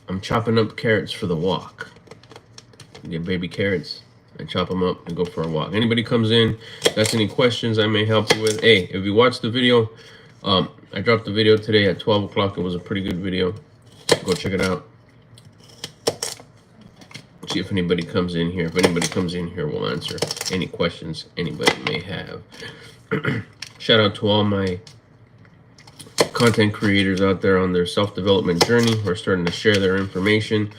I'm chopping up carrots for the walk. Get baby carrots. I chop them up and go for a walk. Anybody comes in, that's any questions I may help you with. Hey, if you watch the video, I dropped the video today at 12 o'clock. It was a pretty good video. Go check it out. See if anybody comes in here. If anybody comes in here, we'll answer any questions anybody may have. Shout out to all my content creators out there on their self-development journey who are starting to share their information.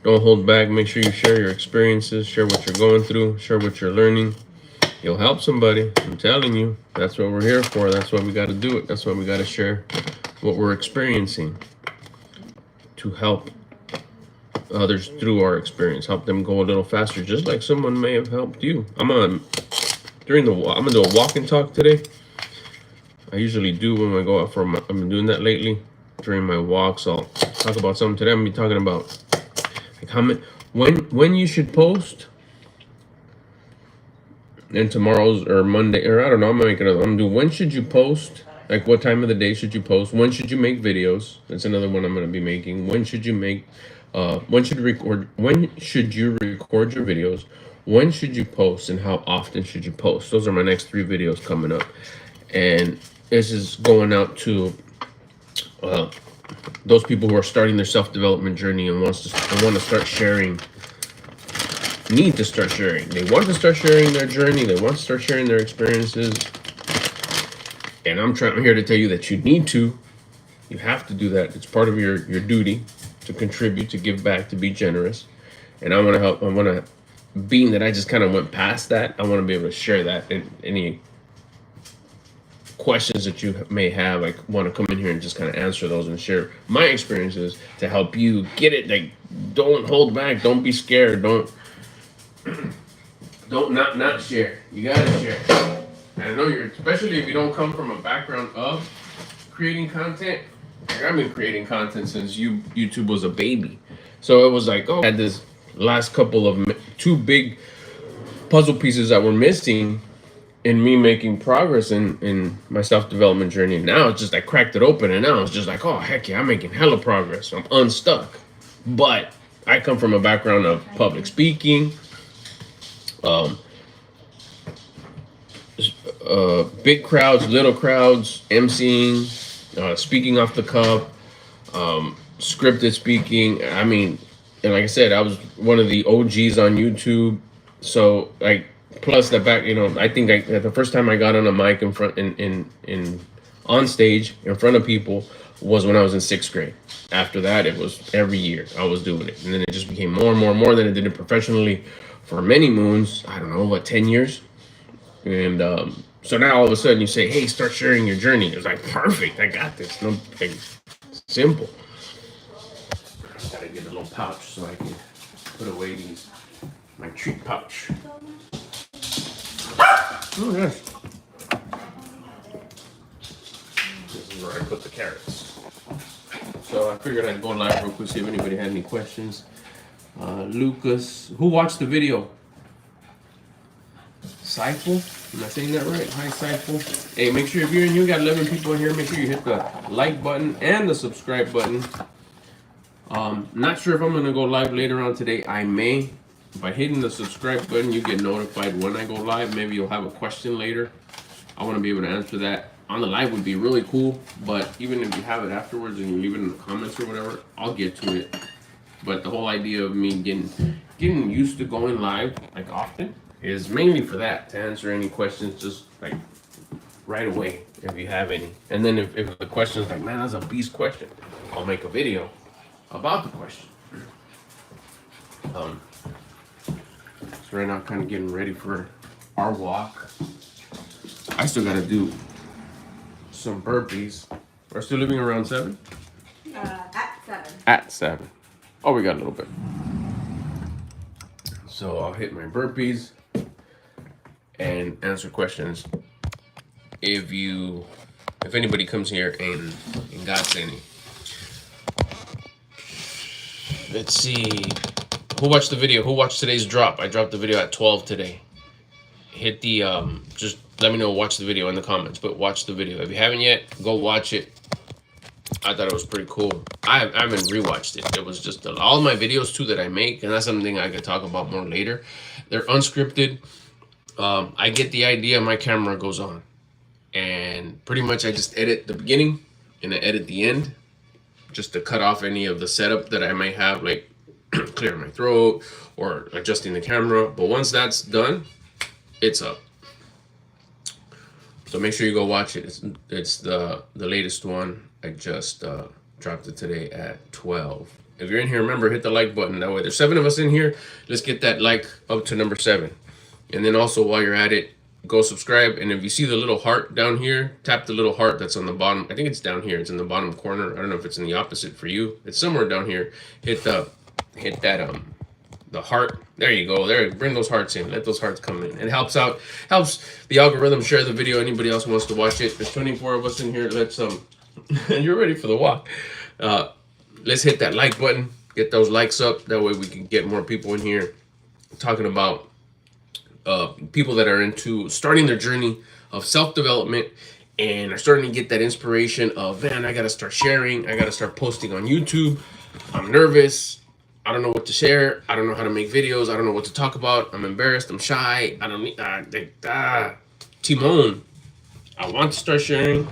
Don't hold back. Make sure you share your experiences, share what you're going through, share what you're learning. You'll help somebody. I'm telling you, that's what we're here for. That's why we got to do it. That's why we got to share what we're experiencing to help others through our experience, help them go a little faster, just like someone may have helped you. I'm gonna do a walk and talk today. I usually do when I go out for I've been doing that lately during my walks. I'll talk about something today. I'm gonna be talking about like when you should post, and tomorrow's or Monday, or I don't know, I'm gonna do when should you post, like what time of the day should you post, when should you make videos. That's another one I'm gonna be making. When should you make when should you record your videos, when should you post, and how often should you post. Those are my next 3 videos coming up, and this is going out to those people who are starting their self-development journey and want to start sharing, need to start sharing. They want to start sharing their journey. They want to start sharing their experiences. And I'm here to tell you that you need to. You have to do that. It's part of your duty to contribute, to give back, to be generous. And I want to help. I want to, being that I just kind of went past that, I want to be able to share that. And any questions that you may have, I want to come in here and just kind of answer those and share my experiences to help you get it. Like, don't hold back. Don't be scared. Don't not share. You gotta share. And I know especially if you don't come from a background of creating content. Like, I've been creating content since YouTube was a baby. So it was like, I had this last couple of 2 big puzzle pieces that were missing in me making progress in my self-development journey. Now it's just, I cracked it open, and now it's just like, oh, heck yeah, I'm making hella progress. I'm unstuck. But I come from a background of public speaking, big crowds, little crowds, emceeing, speaking off the cuff, scripted speaking. I mean, and like I said, I was one of the OGs on YouTube. So like, plus the back, I think the first time I got on a mic in front, on stage in front of people was when I was in 6th grade. After that, it was every year I was doing it. And then it just became more and more and more. Then I did it professionally for many moons. I don't know, 10 years? And so now all of a sudden you say, hey, start sharing your journey. It's like, perfect, I got this. No, like, simple. Gotta get a little pouch so I can put away my treat pouch. Oh, yes. This is where I put the carrots. So I figured I'd go live real quick, see if anybody had any questions. Lucas, who watched the video? Seifel? Am I saying that right? Hi, Seifel. Hey, make sure if you're new, got 11 people in here, make sure you hit the like button and the subscribe button. Not sure if I'm going to go live later on today. I may. By hitting the subscribe button, you get notified when I go live. Maybe you'll have a question later. I want to be able to answer that. On the live would be really cool, but even if you have it afterwards and you leave it in the comments or whatever, I'll get to it. But the whole idea of me getting used to going live like often is mainly for that, to answer any questions just like right away if you have any. And then if the question is like, man, that's a beast question, I'll make a video about the question. So right now I'm kind of getting ready for our walk. I still got to do some burpees. We're still living around 7? At 7. At 7. Oh, we got a little bit. So I'll hit my burpees and answer questions if anybody comes here and got any. Let's see. Who watched the video? Who watched today's drop? I dropped the video at 12 today. Hit the just let me know, watch the video in the comments, but watch the video. If you haven't yet, go watch it. I thought it was pretty cool. I haven't rewatched it. It was just all my videos too that I make, and that's something I could talk about more later. They're unscripted. I get the idea, my camera goes on, and pretty much I just edit the beginning and I edit the end, just to cut off any of the setup that I might have, like clearing my throat or adjusting the camera. But once that's done, it's up. So make sure you go watch it. It's the latest one. I just dropped it today at 12. If you're in here, remember, hit the like button. That way, there's 7 of us in here. Let's get that like up to number 7. And then also, while you're at it, go subscribe. And if you see the little heart down here, tap the little heart that's on the bottom. I think it's down here. It's in the bottom corner. I don't know if it's in the opposite for you. It's somewhere down here. Hit that the heart. There you go. There, bring those hearts in. Let those hearts come in. It helps the algorithm share the video. Anybody else wants to watch it. There's 24 of us in here. Let's you're ready for the walk. Let's hit that like button. Get those likes up. That way we can get more people in here talking about people that are into starting their journey of self-development and are starting to get that inspiration of, man, I got to start sharing. I got to start posting on YouTube. I'm nervous. I don't know what to share. I don't know how to make videos. I don't know what to talk about. I'm embarrassed. I'm shy. I don't need Timon. I want to start sharing.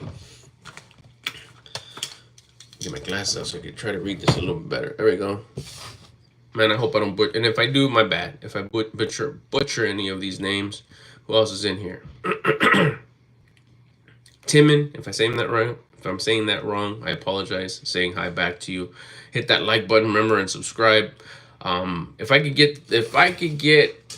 Get my glasses out so I can try to read this a little bit better. There we go. Man, I hope I don't butcher. And if I do, my bad. If I butcher any of these names, who else is in here? Timon, if I say that right. If I'm saying that wrong, I apologize. Saying hi back to you. Hit that like button, remember, and subscribe. If I could get,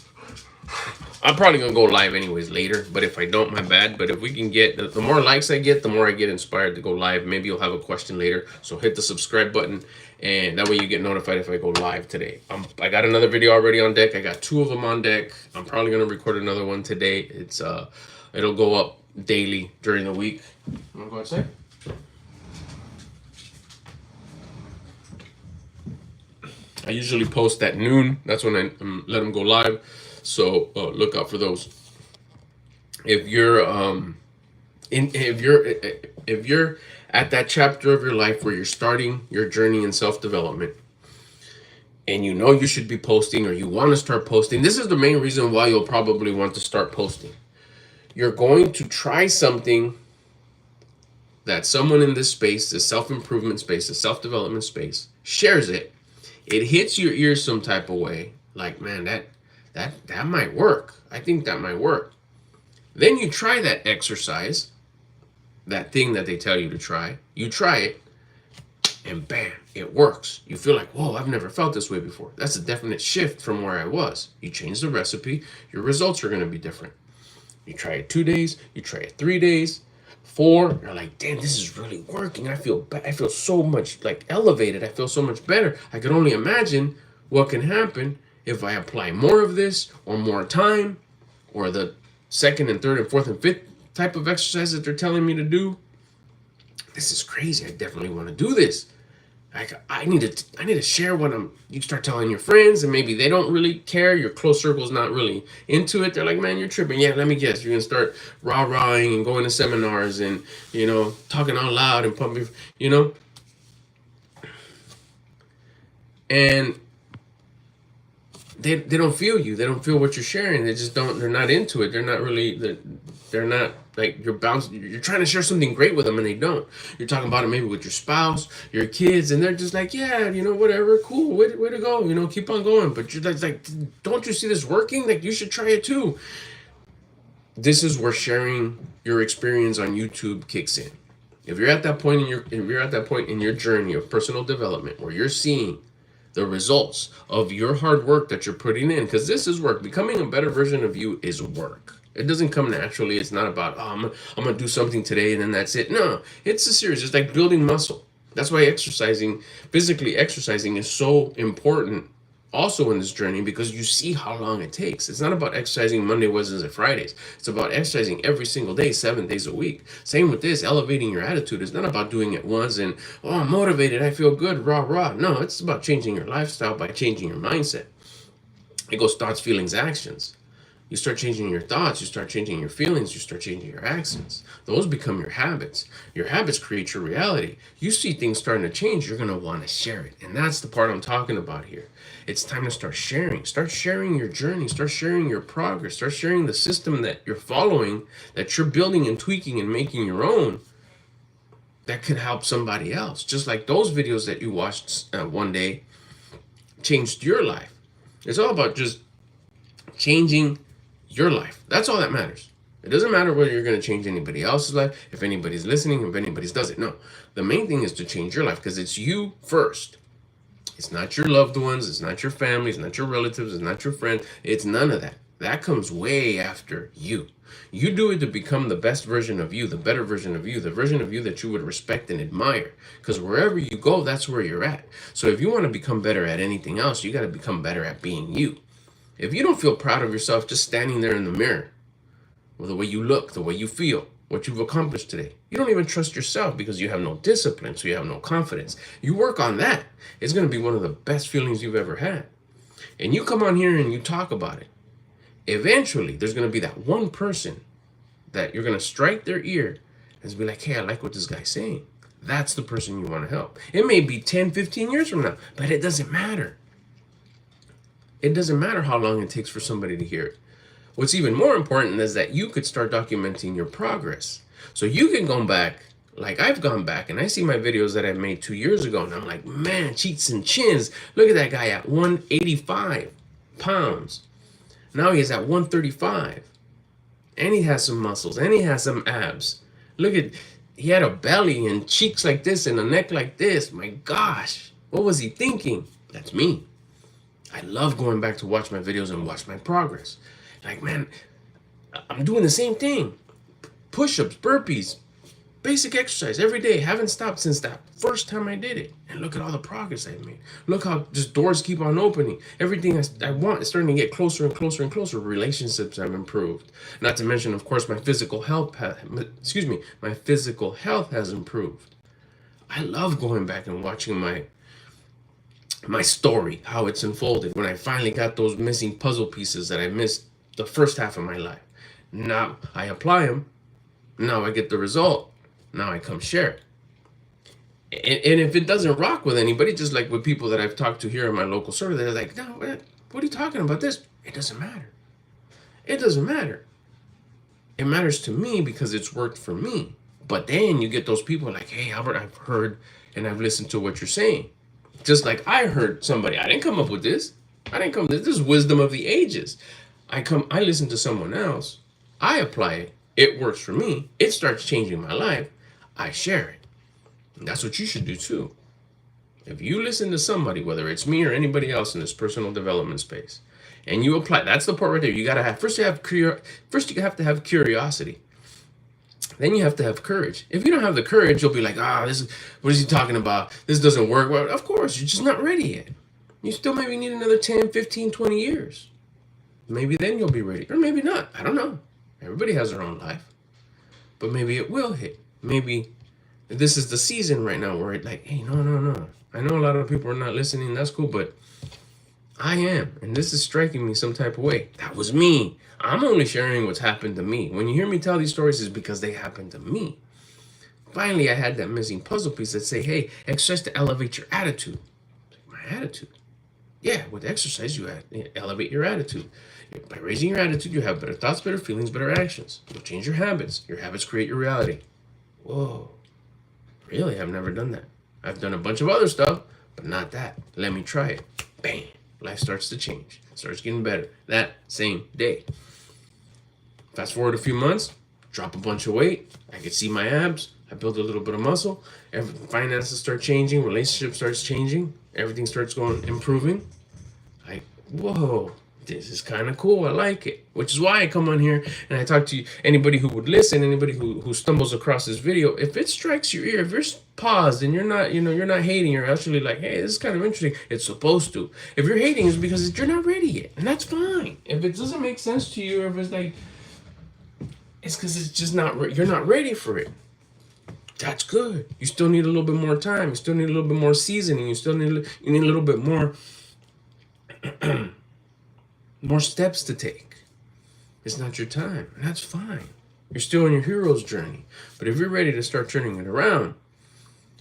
I'm probably gonna go live anyways later. But if I don't, my bad. But if we can get, the more likes I get, the more I get inspired to go live. Maybe you'll have a question later. So hit the subscribe button, and that way you get notified if I go live today. I got another video already on deck. I got 2 of them on deck. I'm probably gonna record another one today. It'll go up daily during the week. I'm gonna go outside. I usually post at noon. That's when I let them go live. So look out for those. If you're if you're at that chapter of your life where you're starting your journey in self-development, and you know you should be posting or you want to start posting, this is the main reason why you'll probably want to start posting. You're going to try something that someone in this space, the self-improvement space, the self-development space, shares it. It hits your ears some type of way, like, man, that might work. I think that might work. Then you try that exercise, that thing that they tell you to try. You try it, and bam, it works. You feel like, whoa, I've never felt this way before. That's a definite shift from where I was. You change the recipe, your results are going to be different. You try it 2 days, you try it 3 days, 4, you're like, damn, this is really working. I feel so much like elevated. I feel so much better. I can only imagine what can happen if I apply more of this or more time or the 2nd and 3rd and 4th and 5th type of exercise that they're telling me to do. This is crazy. I definitely want to do this. I need to share what you start telling your friends, and maybe they don't really care. Your close circle's not really into it. They're like, man, you're tripping. Yeah, let me guess. You're going to start rah-rahing and going to seminars and, talking out loud and pumping, And they don't feel you. They don't feel what you're sharing. They're not into it. They're not like you're trying to share something great with them and they don't. You're talking about it maybe with your spouse, your kids, and they're just like, yeah, whatever, cool, way to go, keep on going. But you're like, don't you see this working? Like, you should try it too. This is where sharing your experience on YouTube kicks in. If you're at that point in your journey of personal development where you're seeing the results of your hard work that you're putting in, because this is work. Becoming a better version of you is work. It doesn't come naturally. It's not about, I'm going to do something today and then that's it. No, it's a series. It's like building muscle. That's why physically exercising is so important also in this journey, because you see how long it takes. It's not about exercising Monday, Wednesdays, and Fridays. It's about exercising every single day, 7 days a week. Same with this, elevating your attitude. It's not about doing it once and, I'm motivated, I feel good, rah, rah. No, it's about changing your lifestyle by changing your mindset. It goes thoughts, feelings, actions. You start changing your thoughts, you start changing your feelings, you start changing your actions. Those become your habits. Your habits create your reality. You see things starting to change, you're going to want to share it. And that's the part I'm talking about here. It's time to start sharing. Start sharing your journey. Start sharing your progress. Start sharing the system that you're following, that you're building and tweaking and making your own, that could help somebody else. Just like those videos that you watched one day changed your life. It's all about just changing your life. That's all that matters. It doesn't matter whether you're going to change anybody else's life, if anybody's listening, if anybody's does it. No. The main thing is to change your life, because it's you first. It's not your loved ones. It's not your family. It's not your relatives. It's not your friends. It's none of that. That comes way after you. You do it to become the best version of you, the better version of you, the version of you that you would respect and admire. Because wherever you go, that's where you're at. So if you want to become better at anything else, you got to become better at being you. If you don't feel proud of yourself just standing there in the mirror, with the way you look, the way you feel, what you've accomplished today, you don't even trust yourself because you have no discipline, so you have no confidence. You work on that. It's going to be one of the best feelings you've ever had. And you come on here and you talk about it. Eventually, there's going to be that one person that you're going to strike their ear and be like, hey, I like what this guy's saying. That's the person you want to help. It may be 10, 15 years from now, but it doesn't matter. It doesn't matter how long it takes for somebody to hear it. What's even more important is that you could start documenting your progress. So you can go back, like I've gone back, and I see my videos that I made 2 years ago, and I'm like, man, cheeks and chins. Look at that guy at 185 pounds. Now he's at 135. And he has some muscles, and he has some abs. Look at, he had a belly and cheeks like this and a neck like this. My gosh, what was he thinking? That's me. I love going back to watch my videos and watch my progress. Like, man, I'm doing the same thing. Push-ups, burpees, basic exercise every day. Haven't stopped since that first time I did it. And look at all the progress I've made. Look how just doors keep on opening. Everything I want is starting to get closer and closer and closer. Relationships have improved. Not to mention, of course, my physical health has improved. I love going back and watching my story, how it's unfolded, when I finally got those missing puzzle pieces that I missed the first half of my life. Now I apply them. Now I get the result. Now I come share it. And if it doesn't rock with anybody, just like with people that I've talked to here in my local service, they're like, no, what are you talking about this? It doesn't matter. It doesn't matter. It matters to me because it's worked for me. But then you get those people like, hey, Albert, I've heard and I've listened to what you're saying. Just like I heard somebody, I didn't come up with this. This is wisdom of the ages. I listen to someone else. I apply it. It works for me. It starts changing my life. I share it. And that's what you should do too. If you listen to somebody, whether it's me or anybody else in this personal development space, and you apply, that's the part right there. You got to have, first you have to have curiosity. Then you have to have courage. If you don't have the courage, you'll be like, what is he talking about? This doesn't work. Well, of course, you're just not ready yet. You still maybe need another 10, 15, 20 years. Maybe then you'll be ready. Or maybe not. I don't know. Everybody has their own life. But maybe it will hit. Maybe this is the season right now where it's like, hey, no. I know a lot of people are not listening. That's cool, but I am. And this is striking me some type of way. That was me. I'm only sharing what's happened to me. When you hear me tell these stories, it's because they happened to me. Finally, I had that missing puzzle piece that say, hey, exercise to elevate your attitude. My attitude. Yeah, with exercise, you elevate your attitude. By raising your attitude, you have better thoughts, better feelings, better actions. You'll change your habits. Your habits create your reality. Whoa. Really? I've never done that. I've done a bunch of other stuff, but not that. Let me try it. Bam. Life starts to change. It starts getting better that same day. Fast forward a few months, drop a bunch of weight. I could see my abs. I build a little bit of muscle. Finances start changing. Relationship starts changing. Everything starts improving. Whoa, this is kind of cool. I like it. Which is why I come on here and I talk to you. Anybody who would listen, anybody who stumbles across this video, if it strikes your ear, if you're paused and you're not hating, you're actually like, hey, this is kind of interesting. It's supposed to. If you're hating, it's because you're not ready yet, and that's fine. If it doesn't make sense to you, or if it's like, it's because it's just you're not ready for it. That's good. You still need a little bit more time. You still need a little bit more seasoning. You need a little bit more more steps to take. It's not your time, and that's fine. You're still on your hero's journey. But if you're ready to start turning it around,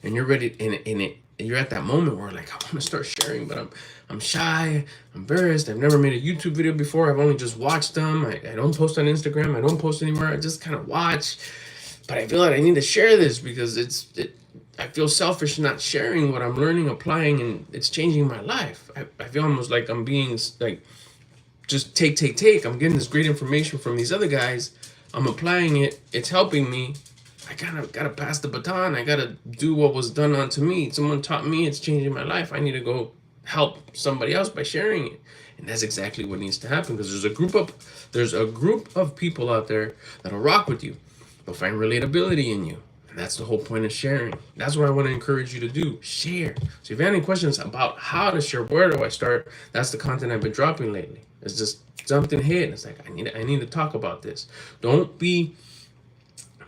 and you're ready, and you're at that moment where like I want to start sharing, but I'm shy, I'm embarrassed. I've never made a YouTube video before. I've only just watched them. I don't post on Instagram. I don't post anywhere. I just kind of watch. But I feel like I need to share this because I feel selfish not sharing what I'm learning, applying, and it's changing my life. I feel almost like I'm being like just take. I'm getting this great information from these other guys. I'm applying it. It's helping me. I gotta pass the baton. I gotta do what was done unto me. Someone taught me. It's changing my life. I need to go help somebody else by sharing it. And that's exactly what needs to happen because there's a group of people out there that'll rock with you. They'll find relatability in you. And that's the whole point of sharing. That's what I want to encourage you to do. Share. So if you have any questions about how to share, where do I start? That's the content I've been dropping lately. It's just something hit. It's like I need to talk about this. Don't be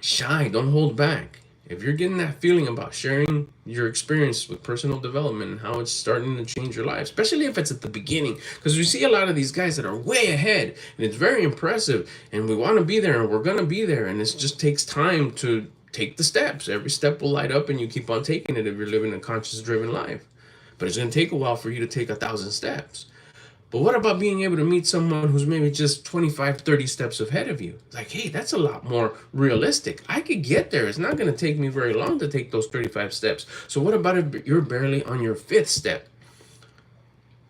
shy. Don't hold back. If you're getting that feeling about sharing your experience with personal development and how it's starting to change your life, especially if it's at the beginning, because we see a lot of these guys that are way ahead and it's very impressive and we want to be there and we're going to be there. And it just takes time to take the steps. Every step will light up and you keep on taking it if you're living a conscious driven life. But it's going to take a while for you to take 1,000 steps. But what about being able to meet someone who's maybe just 25, 30 steps ahead of you? Like, hey, that's a lot more realistic. I could get there. It's not going to take me very long to take those 35 steps. So what about if you're barely on your 5th step?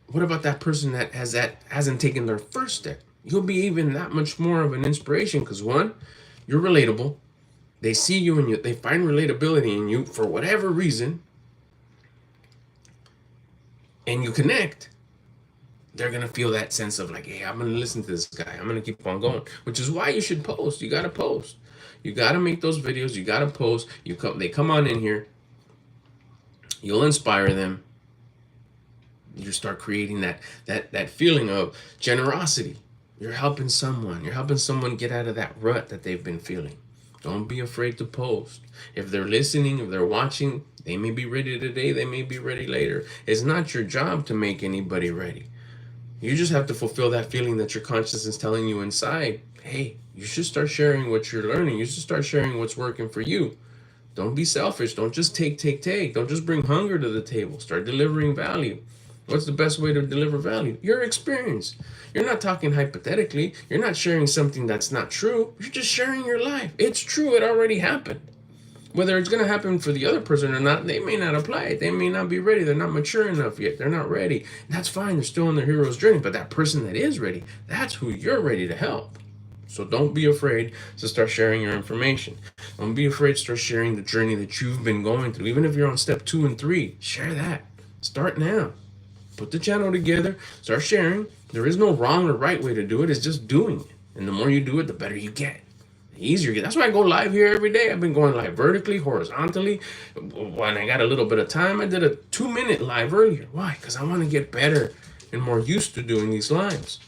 What about that person that hasn't taken their first step? You'll be even that much more of an inspiration because one, you're relatable. They see you and they find relatability in you for whatever reason. And you connect. They're going to feel that sense of like, hey, I'm going to listen to this guy. I'm going to keep on going, which is why you should post. You got to post. You got to make those videos. You got to post. They come on in here. You'll inspire them. You start creating that feeling of generosity. You're helping someone. You're helping someone get out of that rut that they've been feeling. Don't be afraid to post. If they're listening, if they're watching, they may be ready today. They may be ready later. It's not your job to make anybody ready. You just have to fulfill that feeling that your conscience is telling you inside. Hey, you should start sharing what you're learning. You should start sharing what's working for you. Don't be selfish. Don't just take. Don't just bring hunger to the table. Start delivering value. What's the best way to deliver value? Your experience. You're not talking hypothetically. You're not sharing something that's not true. You're just sharing your life. It's true. It already happened. Whether it's going to happen for the other person or not, they may not apply it. They may not be ready. They're not mature enough yet. They're not ready. And that's fine. They're still on their hero's journey. But that person that is ready, that's who you're ready to help. So don't be afraid to start sharing your information. Don't be afraid to start sharing the journey that you've been going through. Even if you're on step 2 and 3, share that. Start now. Put the channel together. Start sharing. There is no wrong or right way to do it. It's just doing it. And the more you do it, the better you get. Easier. That's why I go live here every day. I've been going live vertically, horizontally. When I got a little bit of time, I did a 2-minute live earlier. Why? Because I want to get better and more used to doing these lives.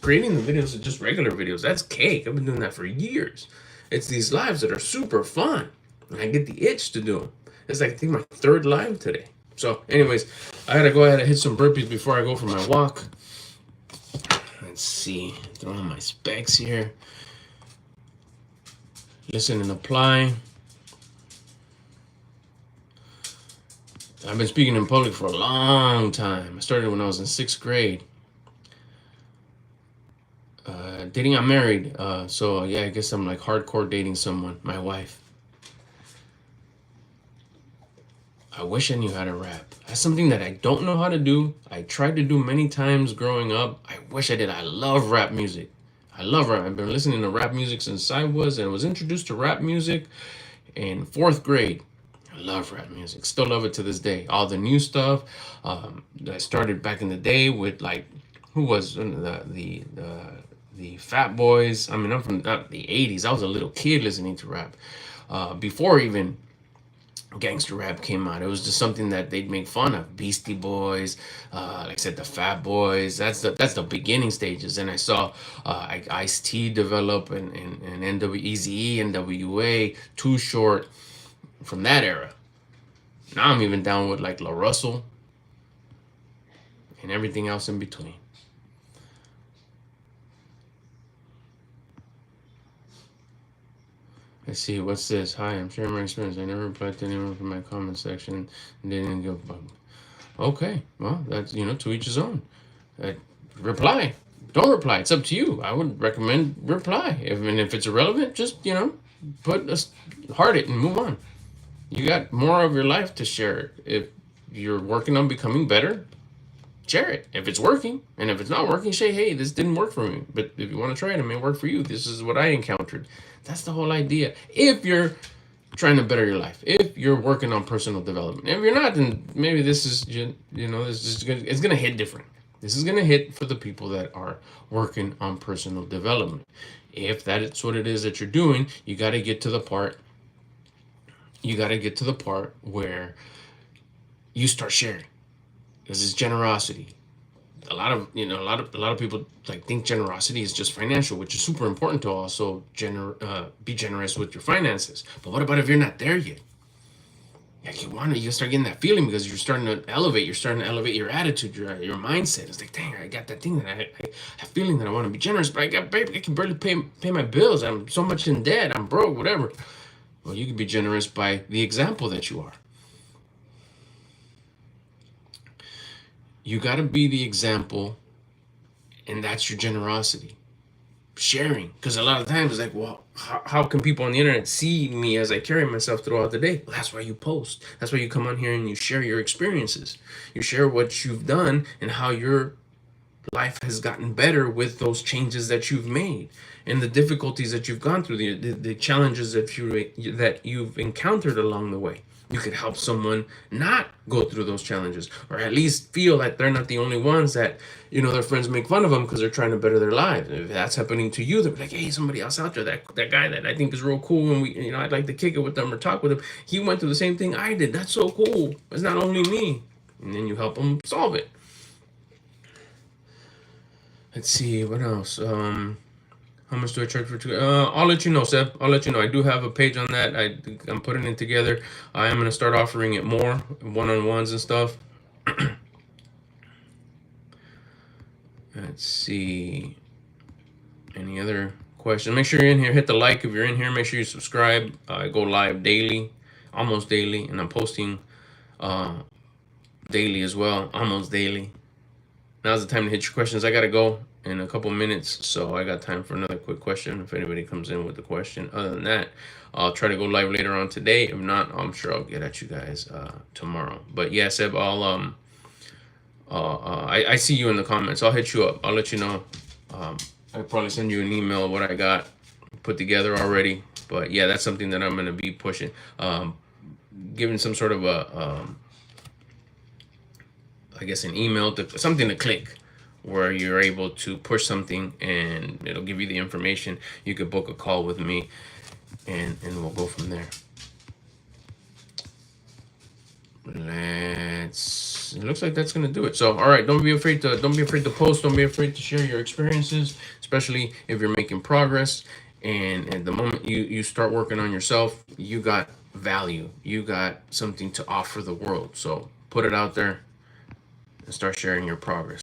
Creating the videos are just regular videos. That's cake. I've been doing that for years. It's these lives that are super fun. And I get the itch to do them. It's like I think my 3rd live today. So anyways, I got to go ahead and hit some burpees before I go for my walk. Let's see. Throw on my specs here. Listen and apply. I've been speaking in public for a long time. I started when I was in 6th grade. Dating, I'm married. So yeah, I guess I'm like hardcore dating someone, my wife. I wish I knew how to rap. That's something that I don't know how to do. I tried to do many times growing up. I wish I did. I love rap music. I love rap. I've been listening to rap music since I was introduced to rap music in 4th grade. I love rap music. Still love it to this day. All the new stuff. I started back in the day with like, who was the Fat Boys. I mean, I'm from the 80s. I was a little kid listening to rap. Before even gangster rap came out, it was just something that they'd make fun of. Beastie Boys, like I said, the Fat Boys. That's the beginning stages. And I saw Ice-T develop and Eazy-E, NWA, Too Short from that era. Now I'm even down with like La Russell and everything else in between. Let's see, what's this? Hi, I'm sharing my experience. I never replied to anyone from my comment section and didn't give a fuck. Okay, well, that's, to each his own. Uh, reply. Don't reply. It's up to you. I would recommend reply. If it's irrelevant, just, heart it and move on. You got more of your life to share. If you're working on becoming better, share it. If it's working, and if it's not working, say, hey, this didn't work for me. But if you want to try it, it may work for you. This is what I encountered. That's the whole idea. If you're trying to better your life, if you're working on personal development, if you're not, then maybe this is, it's gonna hit different. This is gonna hit for the people that are working on personal development. If that's what it is that you're doing, you got to get to the part. You got to get to the part where you start sharing, because it's generosity. A lot of people think generosity is just financial, which is super important to also be generous with your finances. But what about if you're not there yet? Like you start getting that feeling because you're starting to elevate. You're starting to elevate your attitude, your mindset. It's like, dang, I got that thing that I have feeling that I want to be generous, but I can barely pay my bills. I'm so much in debt. I'm broke, whatever. Well, you can be generous by the example that you are. You got to be the example, and that's your generosity. Sharing, because a lot of times it's like, well, how can people on the internet see me as I carry myself throughout the day? Well, that's why you post. That's why you come on here and you share your experiences. You share what you've done and how your life has gotten better with those changes that you've made and the difficulties that you've gone through, the challenges that you've encountered along the way. You could help someone not go through those challenges, or at least feel that they're not the only ones that, their friends make fun of them because they're trying to better their lives. If that's happening to you, they're like, hey, somebody else out there, that guy that I think is real cool, and I'd like to kick it with them or talk with him. He went through the same thing I did. That's so cool. It's not only me. And then you help them solve it. Let's see, what else? How much do I charge for two? I'll let you know, Seb. I'll let you know. I do have a page on that. I'm putting it together. I am gonna start offering it more, one-on-ones and stuff. Let's see. Any other questions? Make sure you're in here. Hit the like if you're in here. Make sure you subscribe. I go live daily, almost daily, and I'm posting daily as well, almost daily. Now's the time to hit your questions. I gotta go in a couple minutes, so I got time for another quick question if anybody comes in with a question. Other than that, I'll try to go live later on today. If not, I'm sure I'll get at you guys tomorrow. But yeah, Seb, I see you in the comments. I'll hit you up. I'll let you know. I'll probably send you an email of what I got put together already. But yeah, that's something that I'm gonna be pushing. Giving some sort of I guess an email to something to click where you're able to push something and it'll give you the information. You could book a call with me and we'll go from there. It looks like that's gonna do it. So all right, don't be afraid to post, don't be afraid to share your experiences, especially if you're making progress. And at the moment you start working on yourself, you got value, you got something to offer the world. So put it out there and start sharing your progress.